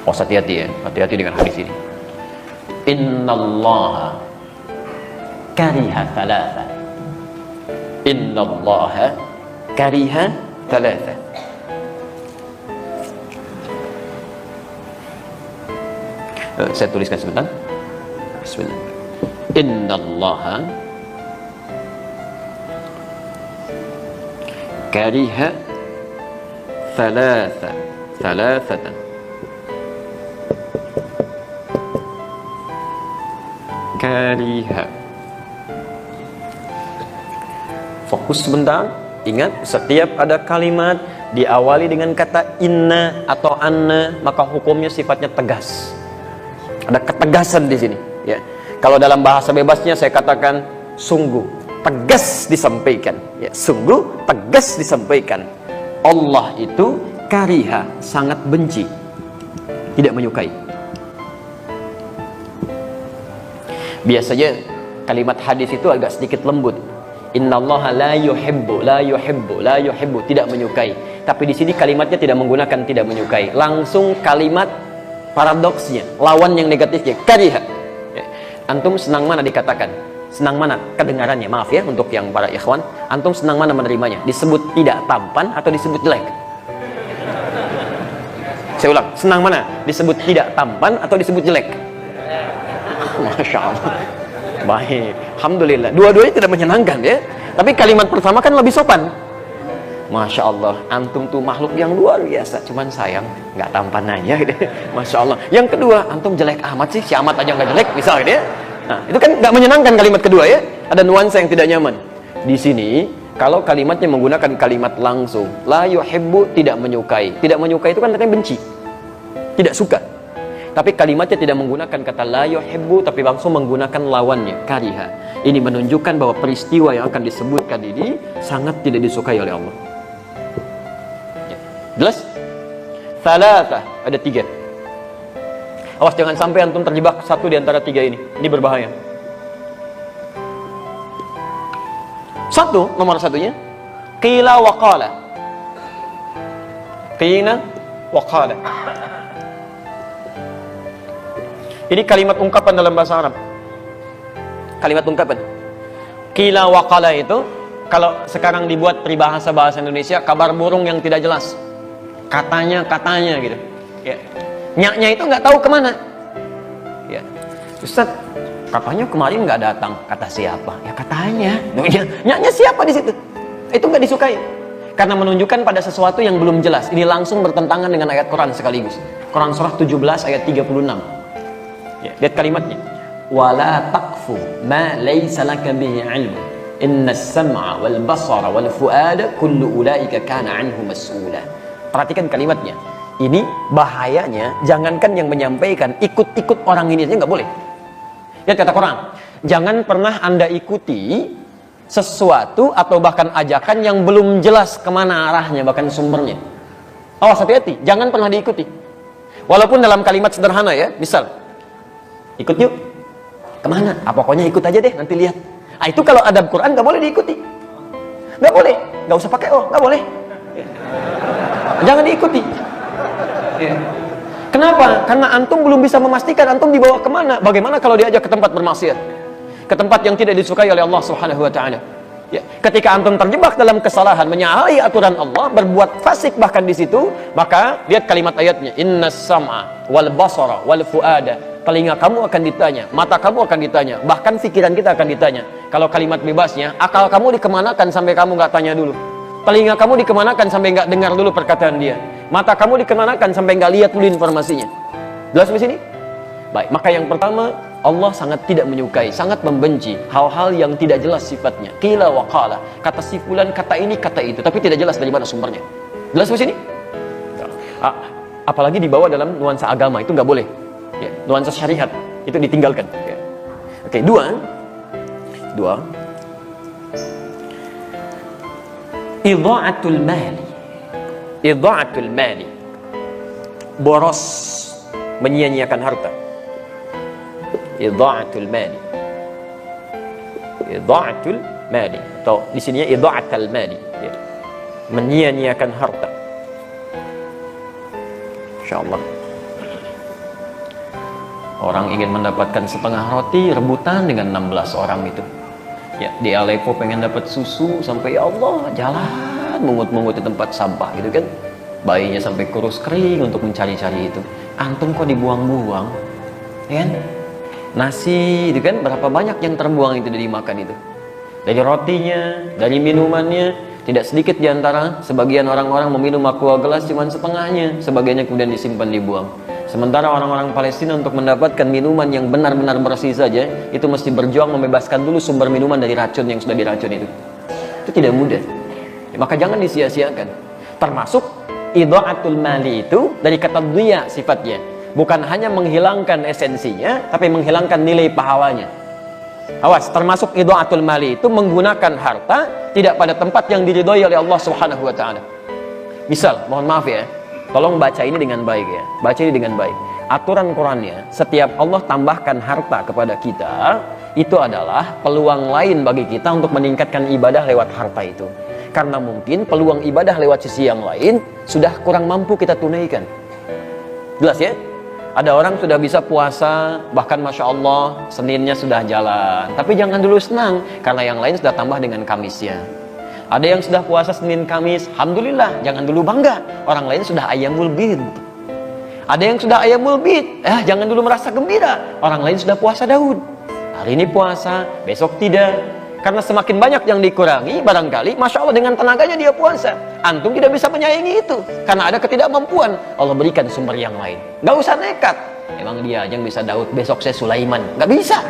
Oh, hati-hati ya, hati-hati dengan hadis ini. Innallaha kariha thalatha. Innallaha kariha thalatha. Saya tuliskan sebentar. Bismillah. Innallaha kariha thalatha. Thalathatan. Kariha. Fokus sebentar. Ingat, setiap ada kalimat diawali dengan kata inna atau anna, maka hukumnya sifatnya tegas. Ada ketegasan di sini. Ya. Kalau dalam bahasa bebasnya saya katakan sungguh tegas disampaikan. Ya, sungguh tegas disampaikan. Allah itu kariha, sangat benci, tidak menyukai. Biasanya kalimat hadis itu agak sedikit lembut. Innallaha la yuhibbu, la yuhibbu, la yuhibbu, tidak menyukai. Tapi di sini kalimatnya tidak menggunakan tidak menyukai. Langsung kalimat paradoksnya, lawan yang negatifnya, kariha. Antum senang mana dikatakan? Senang mana kedengarannya? Maaf ya untuk yang para ikhwan. Antum senang mana menerimanya? Disebut tidak tampan atau disebut jelek? Saya ulang, senang mana? Disebut tidak tampan atau disebut jelek? Masya Allah. Baik, alhamdulillah. Dua-duanya tidak menyenangkan ya. Tapi kalimat pertama kan lebih sopan. Masya Allah, antum tuh makhluk yang luar biasa. Cuman sayang, nggak tampan aja gitu. Masya Allah. Yang kedua, antum jelek amat sih. Si amat aja nggak jelek, bisa gitu ya. Nah, itu kan nggak menyenangkan kalimat kedua ya. Ada nuansa yang tidak nyaman. Di sini, kalau kalimatnya menggunakan kalimat langsung, la yuhibbu, tidak menyukai. Tidak menyukai itu kan artinya benci, tidak suka. Tapi kalimatnya tidak menggunakan kata la yuhibbu, tapi langsung menggunakan lawannya, kariha. Ini menunjukkan bahwa peristiwa yang akan disebutkan ini sangat tidak disukai oleh Allah. Jelas? Thalatha, ada 3. Awas jangan sampai antum terjebak satu di antara 3 ini. Ini berbahaya. Nomor satunya, qila wa qala. Qila wa qala. Ini kalimat ungkapan dalam bahasa Arab. Kalimat ungkapan. Qila wa qala itu kalau sekarang dibuat peribahasa bahasa Indonesia, kabar burung yang tidak jelas. Katanya gitu. Ya. Nyaknya itu nggak tahu kemana. Ya. Ustaz, katanya kemarin nggak datang. Kata siapa? Ya katanya. Nyaknya siapa di situ? Itu nggak disukai. Karena menunjukkan pada sesuatu yang belum jelas. Ini langsung bertentangan dengan ayat Quran sekaligus. Quran surah 17 ayat 36. Ya, lihat kalimatnya. Wala taqfu ma laysa laka bihi 'ilm. Innas sam'a wal basara wal fuada kullu ulaika kana 'anhu mas'ula. Perhatikan kalimatnya. Ini bahayanya, jangankan yang menyampaikan, ikut-ikut orang ini aja nggak boleh. Lihat kata Quran, jangan pernah Anda ikuti sesuatu atau bahkan ajakan yang belum jelas kemana arahnya, bahkan sumbernya. Awas, hati-hati, jangan pernah diikuti. Walaupun dalam kalimat sederhana ya, misal, ikut yuk, kemana? Pokoknya ikut aja deh, nanti lihat. Itu kalau adab Quran nggak boleh diikuti. Nggak boleh, nggak usah pakai nggak boleh. Jangan diikuti. Ya. Kenapa? Karena antum belum bisa memastikan antum dibawa kemana. Bagaimana kalau diajak ke tempat bermaksiat, ke tempat yang tidak disukai oleh Allah Subhanahu Wa Taala? Ya. Ketika antum terjebak dalam kesalahan, menyalahi aturan Allah, berbuat fasik bahkan di situ, maka lihat kalimat ayatnya. Innas sam'a wal basara wal fuada. Telinga kamu akan ditanya, mata kamu akan ditanya, bahkan pikiran kita akan ditanya. Kalau kalimat bebasnya, akal kamu dikemanakan sampai kamu nggak tanya dulu? Telinga kamu dikemanakan sampai nggak dengar dulu perkataan dia? Mata kamu dikemanakan sampai nggak lihat dulu informasinya? Jelas di sini? Baik, maka yang pertama, Allah sangat tidak menyukai, sangat membenci hal-hal yang tidak jelas sifatnya. Qila wa qala, kata si fulan, kata ini, kata itu, tapi tidak jelas dari mana sumbernya. Jelas di sini? Apalagi dibawa dalam nuansa agama, itu nggak boleh. Ya, nuansa syariat itu ditinggalkan. Ya. Oke, dua. Idha'atul mali. Boros, menyia-nyiakan harta. Idha'atul mali. Atau di sininya idha'atul mali. Ya. Menyia-nyiakan harta. Insyaallah. Orang ingin mendapatkan setengah roti, rebutan dengan 16 orang itu. Ya, di Aleppo pengen dapat susu sampai ya Allah jalan mungut-mungut di tempat sampah gitu kan. Bayinya sampai kurus kering untuk mencari-cari itu. Antum kok dibuang-buang, ya kan? Nasi itu kan berapa banyak yang terbuang itu dimakan itu. Dari rotinya, dari minumannya, tidak sedikit diantara sebagian orang-orang meminum aqua gelas cuma setengahnya, sebagiannya kemudian disimpan dibuang. Sementara orang-orang Palestina untuk mendapatkan minuman yang benar-benar bersih saja, itu mesti berjuang membebaskan dulu sumber minuman dari racun yang sudah diracun itu. Itu tidak mudah. Ya, maka jangan disia-siakan. Termasuk idha'atul mali itu dari kata dhiya sifatnya. Bukan hanya menghilangkan esensinya, tapi menghilangkan nilai pahalanya. Awas, termasuk idha'atul mali itu menggunakan harta tidak pada tempat yang diridhoi oleh Allah Subhanahu wa taala. Misal, mohon maaf ya, tolong baca ini dengan baik ya. Baca ini dengan baik. Aturan Qur'annya, setiap Allah tambahkan harta kepada kita, itu adalah peluang lain bagi kita untuk meningkatkan ibadah lewat harta itu. Karena mungkin peluang ibadah lewat sisi yang lain sudah kurang mampu kita tunaikan. Jelas ya? Ada orang sudah bisa puasa, bahkan Masya Allah, Seninnya sudah jalan. Tapi jangan dulu senang, karena yang lain sudah tambah dengan Kamisnya. Ada yang sudah puasa Senin Kamis, Alhamdulillah, jangan dulu bangga. Orang lain sudah Ayyamul Bid. Ada yang sudah Ayyamul Bid, jangan dulu merasa gembira. Orang lain sudah puasa Daud. Hari ini puasa, besok tidak. Karena semakin banyak yang dikurangi, barangkali Masya Allah dengan tenaganya dia puasa. Antum tidak bisa menyayangi itu, karena ada ketidakmampuan. Allah berikan sumber yang lain. Gak usah nekat. Emang dia aja yang bisa Daud, besok saya Sulaiman. Gak bisa.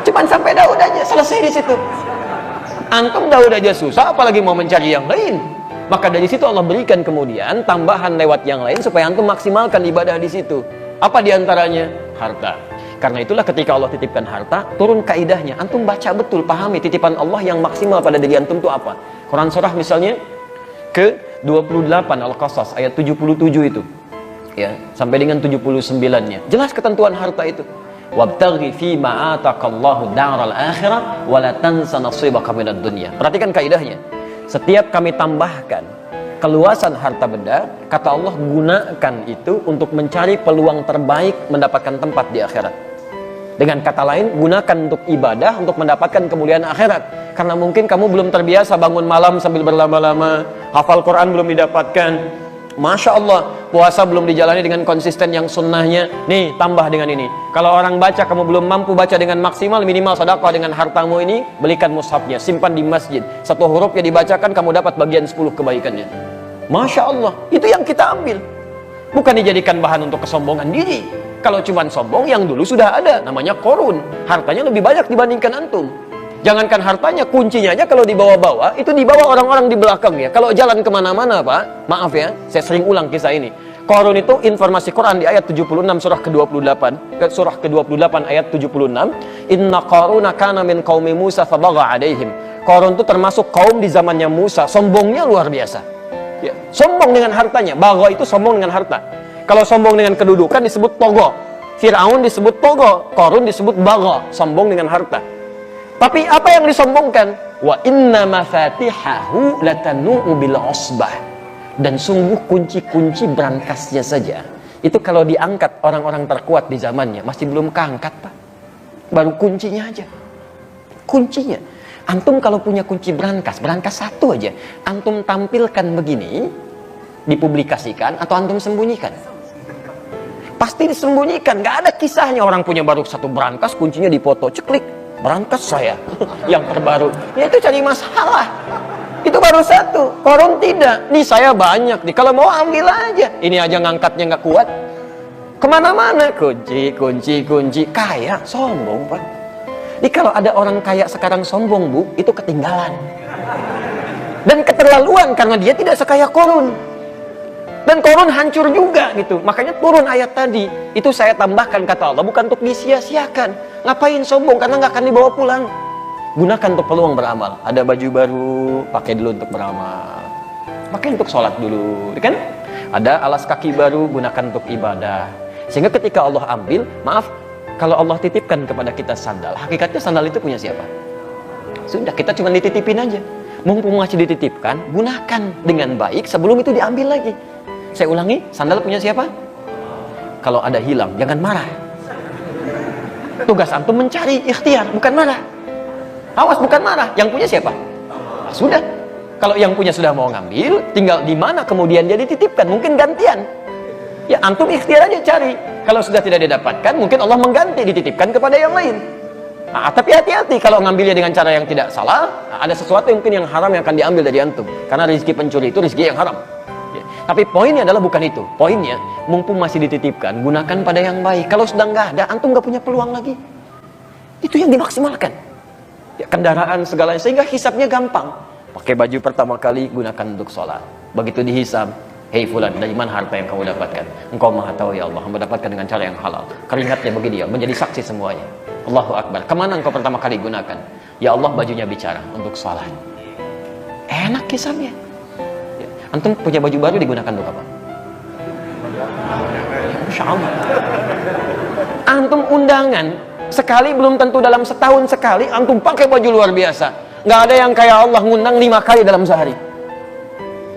Cuman sampai Daud aja, selesai di situ. Antum Daud aja susah, apalagi mau mencari yang lain. Maka dari situ Allah berikan kemudian tambahan lewat yang lain supaya antum maksimalkan ibadah di situ. Apa diantaranya? Harta. Karena itulah ketika Allah titipkan harta, turun kaidahnya. Antum baca betul, pahami titipan Allah yang maksimal pada diri antum itu apa. Quran surah misalnya ke 28 Al-Qasas ayat 77 itu. Ya, sampai dengan 79-nya. Jelas ketentuan harta itu. Wabtaghi fi ma ataqallahu daral akhirah wa la tansa nasibaka minad dunya. Perhatikan kaidahnya. Setiap kami tambahkan keluasan harta benda, kata Allah gunakan itu untuk mencari peluang terbaik mendapatkan tempat di akhirat. Dengan kata lain, gunakan untuk ibadah, untuk mendapatkan kemuliaan akhirat. Karena mungkin kamu belum terbiasa bangun malam sambil berlama-lama, hafal Quran belum didapatkan, Masya Allah, puasa belum dijalani dengan konsisten yang sunnahnya. Nih, tambah dengan ini. Kalau orang baca, kamu belum mampu baca dengan maksimal, minimal sedekah dengan hartamu ini, belikan mushafnya, simpan di masjid. Satu huruf yang dibacakan, kamu dapat bagian 10 kebaikannya. Masya Allah, itu yang kita ambil. Bukan dijadikan bahan untuk kesombongan diri. Kalau cuma sombong, yang dulu sudah ada, namanya korun. Hartanya lebih banyak dibandingkan antum. Jangankan hartanya, kuncinya aja kalau dibawa-bawa, itu dibawa orang-orang di belakang ya. Kalau jalan kemana-mana Pak, maaf ya, saya sering ulang kisah ini. Korun itu informasi Quran di ayat 76 surah ke-28, surah ke-28 ayat 76. Inna qaruna kana min qaumi Musa fabagha alaihim. Korun itu termasuk kaum di zamannya Musa, sombongnya luar biasa. Ya, sombong dengan hartanya. Bagha itu sombong dengan harta. Kalau sombong dengan kedudukan disebut togo. Fir'aun disebut togo. Qarun disebut bagha, sombong dengan harta. Tapi apa yang disombongkan? Wa inna mafatihahu latanu'u bil usbah. Dan sungguh kunci-kunci berangkasnya saja, itu kalau diangkat orang-orang terkuat di zamannya, masih belum keangkat Pak. Baru kuncinya aja. Kuncinya. Antum kalau punya kunci berangkas satu aja, antum tampilkan begini, dipublikasikan atau antum sembunyikan? Pasti disembunyikan, nggak ada kisahnya orang punya baru satu berangkas, kuncinya dipoto, ceklik, berangkas saya yang terbaru. Ya itu cari masalah. Itu baru satu, Korun tidak. Nih saya banyak nih, kalau mau ambil aja. Ini aja ngangkatnya nggak kuat. Kemana-mana kunci, kaya, sombong Pak. Jadi kalau ada orang kaya sekarang sombong Bu, itu ketinggalan. Dan keterlaluan karena dia tidak sekaya Korun. Dan Korun hancur juga gitu. Makanya turun ayat tadi. Itu saya tambahkan kata Allah, bukan untuk disia-siakan. Ngapain sombong? Karena nggak akan dibawa pulang. Gunakan untuk peluang beramal. Ada baju baru, pakai dulu untuk beramal. Pakai untuk sholat dulu, kan? Ada alas kaki baru, gunakan untuk ibadah. Sehingga ketika Allah ambil, maaf, kalau Allah titipkan kepada kita sandal, hakikatnya sandal itu punya siapa? Sudah, kita cuma dititipin aja. Mumpung masih dititipkan, gunakan dengan baik sebelum itu diambil lagi. Saya ulangi, sandal punya siapa? kalau ada hilang, jangan marah. Tugas antum mencari, ikhtiar, bukan marah. Awas, bukan marah. Yang punya siapa? Nah, sudah. Kalau yang punya sudah mau ngambil, tinggal di mana kemudian dia dititipkan, mungkin gantian. Ya, antum ikhtiar aja cari. Kalau sudah tidak didapatkan, mungkin Allah mengganti, dititipkan kepada yang lain. Nah, tapi hati-hati kalau ngambilnya dengan cara yang tidak salah. Nah, ada sesuatu yang mungkin yang haram yang akan diambil dari antum. Karena rezeki pencuri itu rezeki yang haram. Ya. Tapi poinnya adalah bukan itu. Poinnya, mumpung masih dititipkan, gunakan pada yang baik. Kalau sudah nggak ada, antum nggak punya peluang lagi. Itu yang dimaksimalkan. Ya, kendaraan segalanya, sehingga hisabnya gampang. Pakai baju pertama kali, gunakan untuk sholat. Begitu dihisab, hei fulan, dari mana harta yang kamu dapatkan? Engkau maha tahu ya Allah, hamba dapatkan dengan cara yang halal. Keringatnya bagi dia, menjadi saksi semuanya. Allahu Akbar. Kemana engkau pertama kali gunakan? Ya Allah, bajunya bicara untuk sholat. Enak hisabnya. Ya. Antum punya baju baru digunakan untuk apa? Masya Allah. Antum undangan, sekali belum tentu dalam setahun sekali, antum pakai baju luar biasa. Nggak ada yang kayak Allah ngundang 5 kali dalam sehari.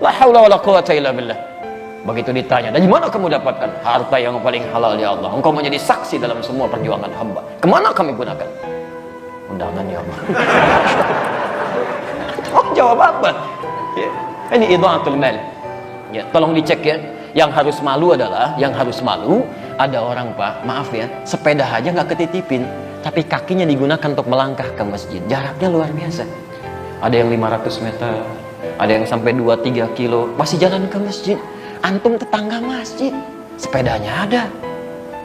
La haula wala quwata illa billah. Begitu ditanya, dari mana kamu dapatkan? Harta yang paling halal ya Allah. Engkau menjadi saksi dalam semua perjuangan hamba. Kemana kami gunakan? Undangan ya Allah. Oh, jawab apa? Ya. Ini idha'atul mal. Ya, tolong dicek ya. Yang harus malu adalah, ada orang, Pak, maaf ya, sepeda aja nggak ketitipin, tapi kakinya digunakan untuk melangkah ke masjid. Jaraknya luar biasa. Ada yang 500 meter, ada yang sampai 2-3 kilo, masih jalan ke masjid. Antum tetangga masjid, sepedanya ada,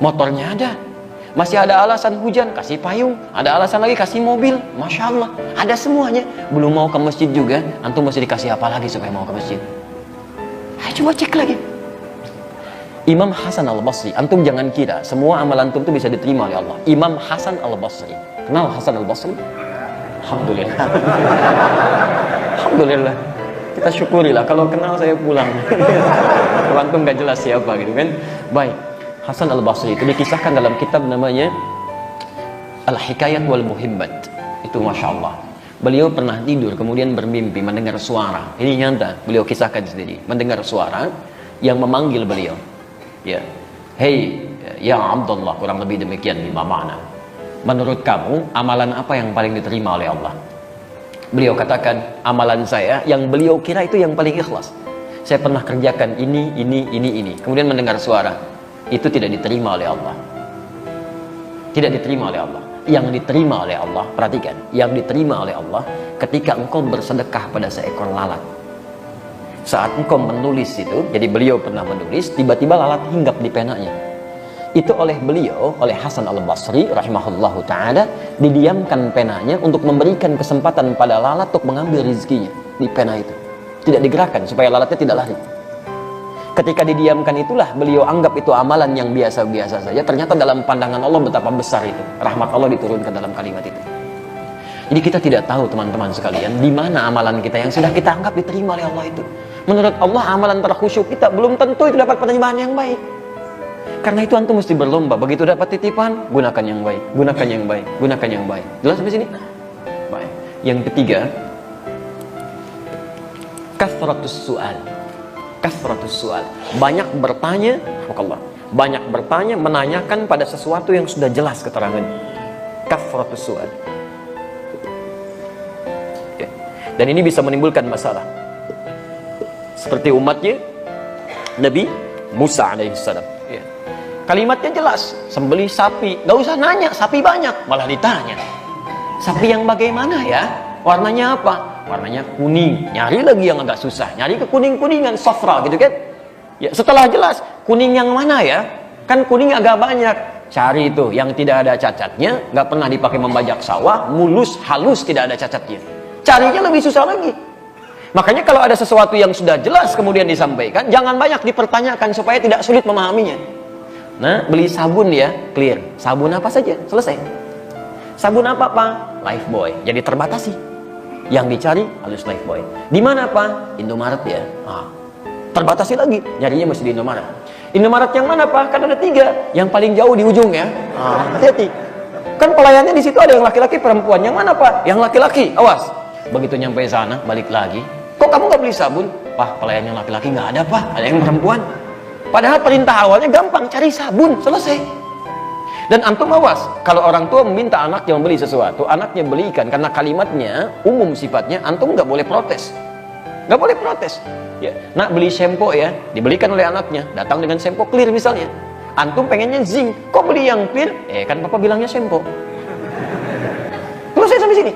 motornya ada, masih ada alasan hujan, kasih payung, ada alasan lagi kasih mobil, Masya Allah, ada semuanya. Belum mau ke masjid juga, antum mesti dikasih apa lagi supaya mau ke masjid? Ayo coba cek lagi. Imam Hasan al-Basri, antum jangan kira semua amalan antum itu bisa diterima oleh Allah. Imam Hasan al-Basri, kenal Hasan al-Basri? Alhamdulillah. Alhamdulillah. Kita syukurilah, kalau kenal saya pulang. Kalau antum gak jelas siapa gitu kan. Baik, Hasan al-Basri itu dikisahkan dalam kitab namanya Al-Hikayat wal Muhibbat. Itu Masya Allah. Beliau pernah tidur kemudian bermimpi mendengar suara. Ini nyata, beliau kisahkan sendiri. Mendengar suara yang memanggil beliau. Ya, hei ya Abdullah, kurang lebih demikian lima makna. Menurut kamu amalan apa yang paling diterima oleh Allah? Beliau katakan, amalan saya yang beliau kira itu yang paling ikhlas. Saya pernah kerjakan ini. Kemudian mendengar suara, itu tidak diterima oleh Allah. Tidak diterima oleh Allah. Yang diterima oleh Allah, perhatikan, yang diterima oleh Allah ketika engkau bersedekah pada seekor lalat. Saat engkau menulis itu, jadi beliau pernah menulis, tiba-tiba lalat hinggap di penanya. Itu oleh beliau, oleh Hasan al-Basri rahimahullahu ta'ala, didiamkan penanya untuk memberikan kesempatan pada lalat untuk mengambil rezekinya di pena itu. Tidak digerakkan supaya lalatnya tidak lari. Ketika didiamkan itulah beliau anggap itu amalan yang biasa-biasa saja. Ternyata dalam pandangan Allah betapa besar itu. Rahmat Allah diturunkan dalam kalimat itu. Jadi kita tidak tahu teman-teman sekalian, di mana amalan kita yang sudah kita anggap diterima oleh Allah itu. Menurut Allah amalan terkhusyuk kita belum tentu itu dapat penerimaan yang baik. Karena itu antum mesti berlomba. Begitu dapat titipan, gunakan yang baik, gunakan yang baik, gunakan yang baik. Jelas sampai sini? Baik. Yang ketiga, kathratus su'al. Kathratus su'al. Banyak bertanya, banyak bertanya, menanyakan pada sesuatu yang sudah jelas keterangannya. Kathratus su'al. Ya. Dan ini bisa menimbulkan masalah. Seperti umatnya Nabi Musa alaihissalam. Ya. Kalimatnya jelas, sembelih sapi, gak usah nanya, sapi banyak, malah ditanya. Sapi yang bagaimana ya? Warnanya apa? Warnanya kuning. Nyari lagi yang agak susah, nyari ke kuning-kuningan, safra gitu kan? Ya, setelah jelas, kuning yang mana ya? Kan kuning agak banyak. Cari itu yang tidak ada cacatnya, gak pernah dipakai membajak sawah, mulus, halus, tidak ada cacatnya. Carinya lebih susah lagi. Makanya kalau ada sesuatu yang sudah jelas kemudian disampaikan, jangan banyak dipertanyakan supaya tidak sulit memahaminya. Nah, beli sabun ya, clear. Sabun apa saja, selesai. Sabun apa, Pak? Lifebuoy. Jadi terbatasi. Yang dicari harus Lifebuoy. Di mana, Pak? Indomaret ya. Terbatasi lagi, nyarinya mesti di Indomaret. Indomaret yang mana, Pak? Kan ada 3. Yang paling jauh di ujung ya. Hati-hati. Kan pelayannya di situ ada yang laki-laki, perempuan. Yang mana, Pak? Yang laki-laki. Awas. Begitu nyampe sana, balik lagi. Kok kamu nggak beli sabun? Pak, pelayan yang laki-laki nggak ada, Pak. Ada yang perempuan. Padahal perintah awalnya gampang, cari sabun, selesai. Dan antum awas, kalau orang tua meminta anaknya membeli sesuatu, anaknya belikan karena kalimatnya umum sifatnya, antum nggak boleh protes. Nggak boleh protes. Ya, nak beli shampoo ya, dibelikan oleh anaknya, datang dengan shampoo clear misalnya. Antum pengennya zinc, kok beli yang clear? Kan papa bilangnya shampoo. Selesai sampai sini.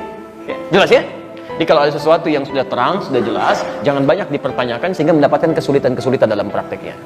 Ya, jelas ya? Jadi kalau ada sesuatu yang sudah terang, sudah jelas, jangan banyak dipertanyakan sehingga mendapatkan kesulitan-kesulitan dalam prakteknya.